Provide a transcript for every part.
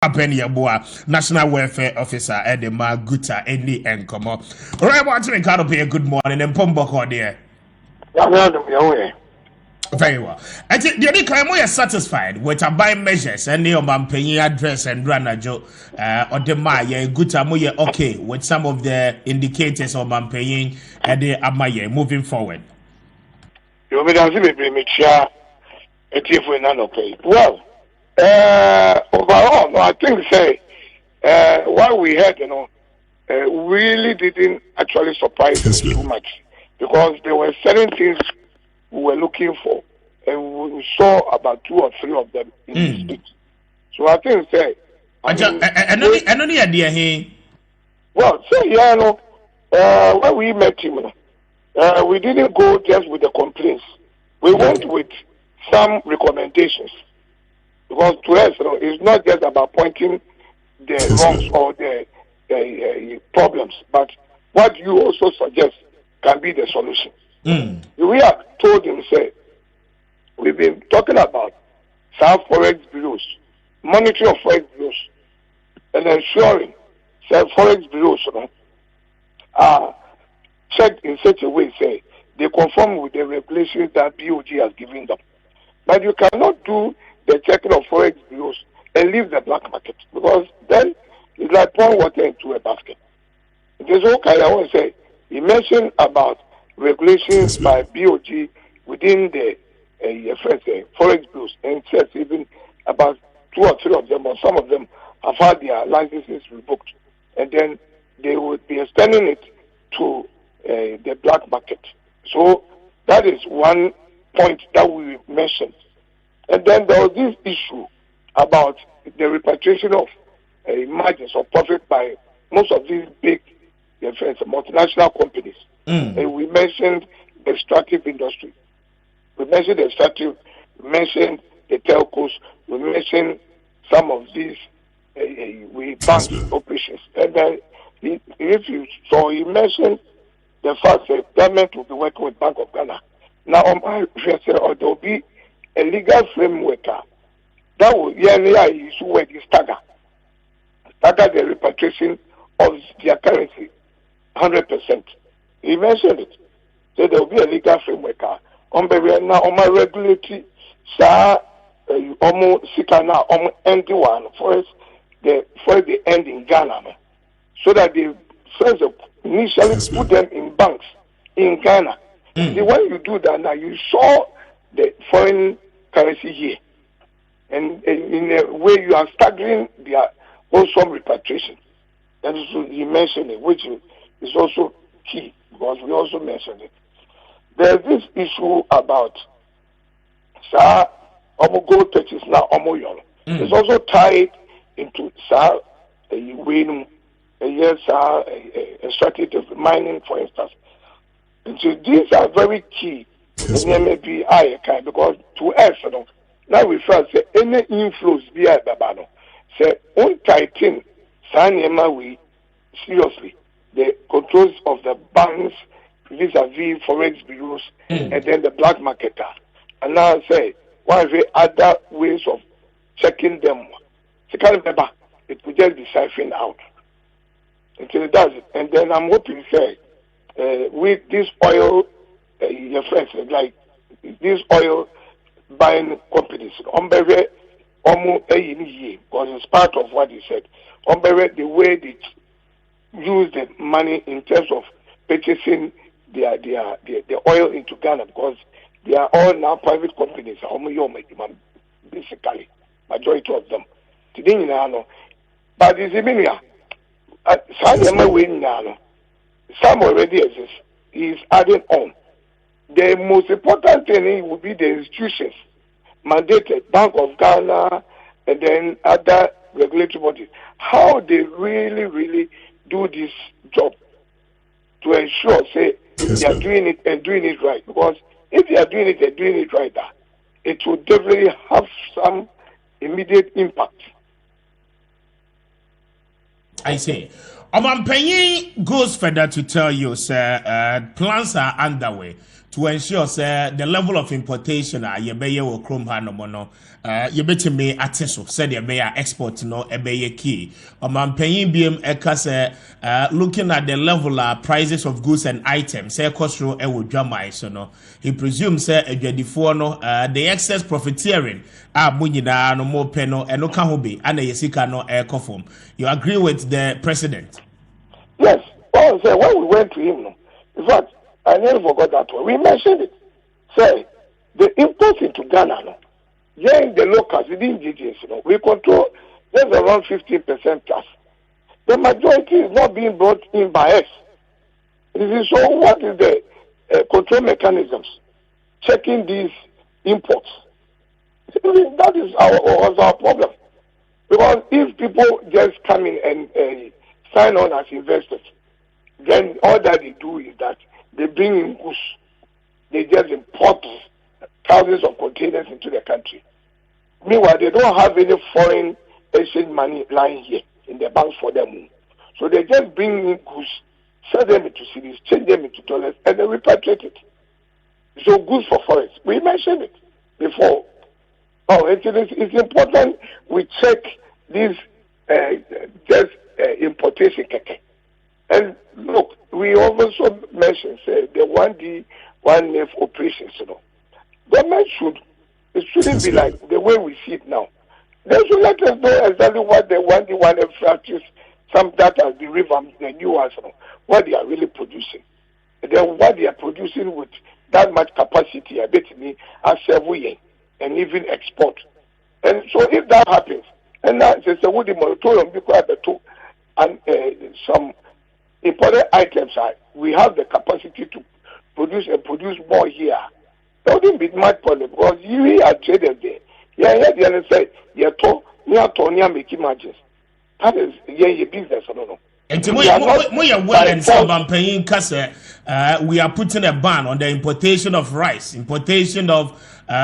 Yabua, National Welfare Officer at the GUTA any and come up. Right, watching Canopy, good morning and Pomboko there. Very well. I think the only claim we are satisfied with our buying measures and the paying address and Ranajo or the Maya GUTA Moya okay with some of the indicators of paying and the Amaya moving forward. You will not be me chair a team for none okay. Well, overall, no, I think say what we had, really didn't actually surprise us too much because there were certain things we were looking for, and we saw about 2 or 3 of them in the state. So I think say, only idea here. Well, when we met him, we didn't go just with the complaints. We went with some recommendations. Because to us, it's not just about pointing the wrongs or the problems, but what you also suggest can be the solution. We have told him, say, we've been talking about South Forex bureaus, monitoring of Forex bureaus, and ensuring that Forex bureaus are checked in such a way, say, they conform with the regulations that BOG has given them. But you cannot do the checking of Forex bureaus and leave the black market because then it's like pouring water into a basket. There's okay, I want to say, he mentioned about regulations by BOG within the Forex bureaus, and it says even about 2 or 3 of them, or some of them have had their licenses revoked, and then they would be extending it to the black market. So that is one point that we mentioned. And then there was this issue about the repatriation of margins or profit by most of these big multinational companies. And we mentioned the extractive industry. We mentioned the extractive, we mentioned the telcos, we mentioned some of these bank operations. And then if you saw, he mentioned the fact that government will be working with Bank of Ghana. Now, there will be a legal framework that will issue where they stagger the repatriation of their currency 100%. He mentioned it. So there will be a legal framework on my regulatory almost sikana end one for the end in Ghana, so that they first initially put them in banks in Ghana. See, when you do that now, you saw the foreign currency here, and in a way you are staggering their wholesome repatriation. And so he mentioned it, which is also key because we also mentioned it. There's this issue about gold purchase now young. It's also tied into extractive mining, for instance. And so these are very key. And there may be because to us, now we first say any inflows via Babano. Say on tighten we seriously the controls of the banks vis-a-vis forex bureaus and then the black marketer. And now say what are the other ways of checking them? It will just be siphoned out until it does it. And then I'm hoping say with this oil, your friends like these oil buying companies, because it's part of what he said. The way they use the money in terms of purchasing the oil into Ghana, because they are all now private companies, basically, majority of them. But some already exist. He is adding on. The most important thing would be the institutions mandated, Bank of Ghana, and then other regulatory bodies, how they really do this job to ensure, say, they are doing it and doing it right. Because if they are doing it and doing it right, it will definitely have some immediate impact. I see. Omanpenyi goes further to tell you, sir, plans are underway to ensure say the level of importation you be ye wo krom ha no mo no you betime ate so say the be export no e be ye key omampanyin biem eka say looking at the level prices of goods and items say cost ro e wo dwamai so no he presumes say adwadifo no the excess profiteering munyina no mo pe no eno ka ho be ana yesika no e kofom. You agree with the president? Yes. Well, say when we went to him, in fact, I never forgot that one. We mentioned it. Say the imports into Ghana, during the locals, the indigenous, we control just around 15% plus. The majority is not being brought in by us. So what is the control mechanisms checking these imports? That is our problem. Because if people just come in and sign on as investors, then all that they do is that they bring in goods. They just import thousands of containers into the country. Meanwhile, they don't have any foreign exchange money lying here in the banks for them. So they just bring in goods, sell them into cities, change them into dollars, and then repatriate it. So goods for forex. We mentioned it before. Oh, it's important we check this importation. And look, we also mentioned the 1D, 1F operations. Government shouldn't be like the way we see it now. They should let us know exactly what the 1D, 1F factories, some that are the revamped, the new ones, what they are really producing. And then what they are producing with that much capacity, I bet me, as several years, and even export. And so if that happens, and now there's a woody moratorium because and some important items we have the capacity to produce and produce more here. That wouldn't be my problem because you are traders there. Yeah, the other side, you're making margins. That is your business, I don't know. We are putting a ban on the importation of rice, importation of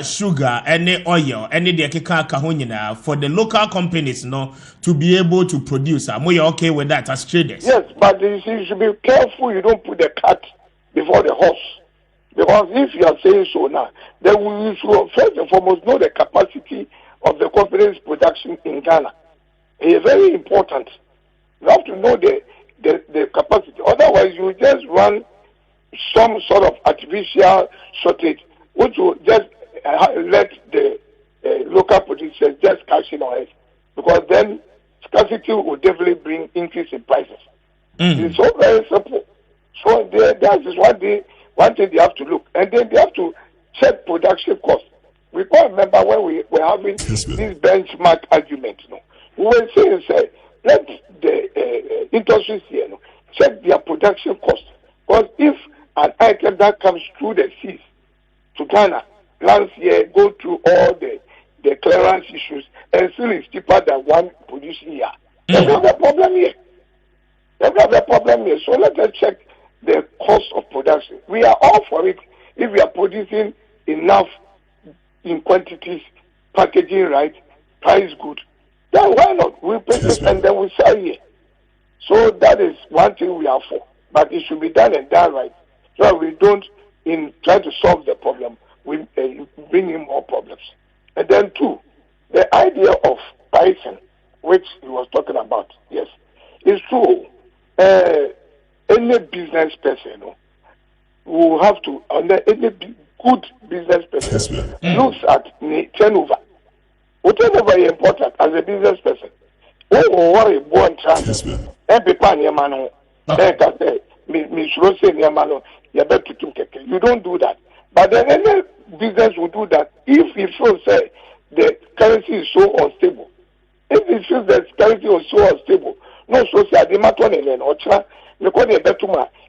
sugar, any oil, any kahunina for the local companies to be able to produce. We are okay with that as traders. Yes, but you should be careful you don't put the cart before the horse. Because if you are saying so now, then we should first and foremost know the capacity of the company's production in Ghana. It is very important. You have to know the capacity. Otherwise, you just run some sort of artificial shortage, which will just let the local producers just cash in on it. Because then scarcity will definitely bring increase in prices. It's so very simple. So that is one thing they have to look. And then they have to check production costs. We can't remember when we were having this benchmark argument. We were saying, let the industries here check their production costs. Because if an item that comes through the seas to Ghana last year go through all the clearance issues and still is cheaper than one producing here, then we have a problem here. So let us check the cost of production. We are all for it if we are producing enough in quantities, packaging right, price good. Then why not? We produce and then we sell here. So that is one thing we are for. But it should be done and done right. So we don't, in trying to solve the problem, we bring in more problems. And then two, the idea of pricing, which he was talking about, yes, is true. Any business person will have to, any good business person looks at turnover. Turnover is important as a business person. Oh, worry, born chance. Every pan your man, you don't do that. But then any business will do that if he feels the currency is so unstable. If he feels the currency is so unstable, no, so say the matter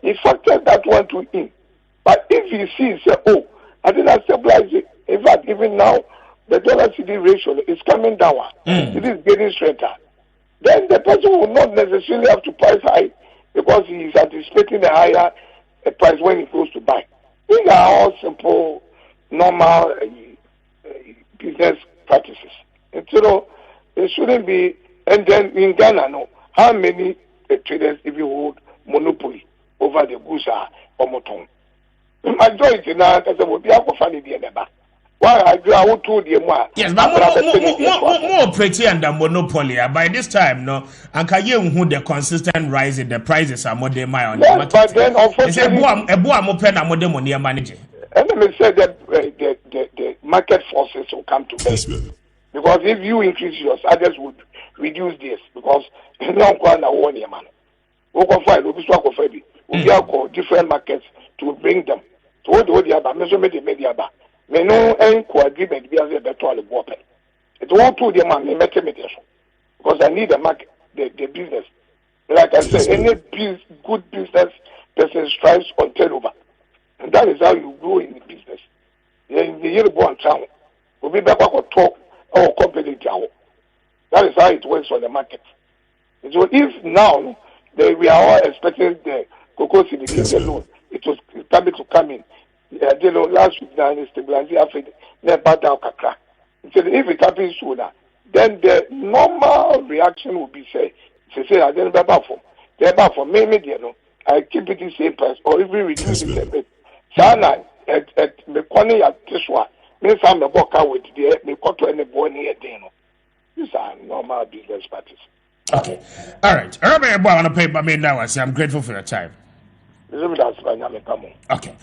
he factors that one to in. But if he sees, oh, I didn't stabilize it. In fact, even now, the dollar CD ratio is coming down. It is getting straighter. Then the person will not necessarily have to price high because he is anticipating a higher price when he goes to buy. These are all simple, normal business practices. And so it shouldn't be. And then in Ghana, how many traders if you hold monopoly over the goods are or moton? majority now because we be a funny the neighbor. Why I do I would to the more. Yes, but more operating under monopoly. By this time, no, and can you who the consistent rise in the prices are more than my on the market. But then unfortunately, a boy more pen and more than money manager. And let me say that the market forces will come to bear. Because if you increase yours, others would reduce this. Because no one are one year man. We can find we will different markets to bring them. So what the other measure the media ba. Me no agreement be as a better on the water. It won't to the man me media. Because I need the market, the business. Like I said, any good business person strives on turnover. And that is how you grow in the business. In the year born town, we'll be back to talk our company town. That is how it works on the market. And so if now we are all expecting the cocoa syndicated loan, it was starting to come in. Last week now in stabilizing after never down kakra. So if it happens sooner, then the normal reaction would be say I didn't buy for. They buy for me, I keep it the same price or even reduce it a bit. Sana at me corner at this one. Me some me walk out with the me cut to any boy near deno. These are normal business practice. Okay. All right. I remember I want to pay by me now. I say I'm grateful for your time. That's my name. Okay.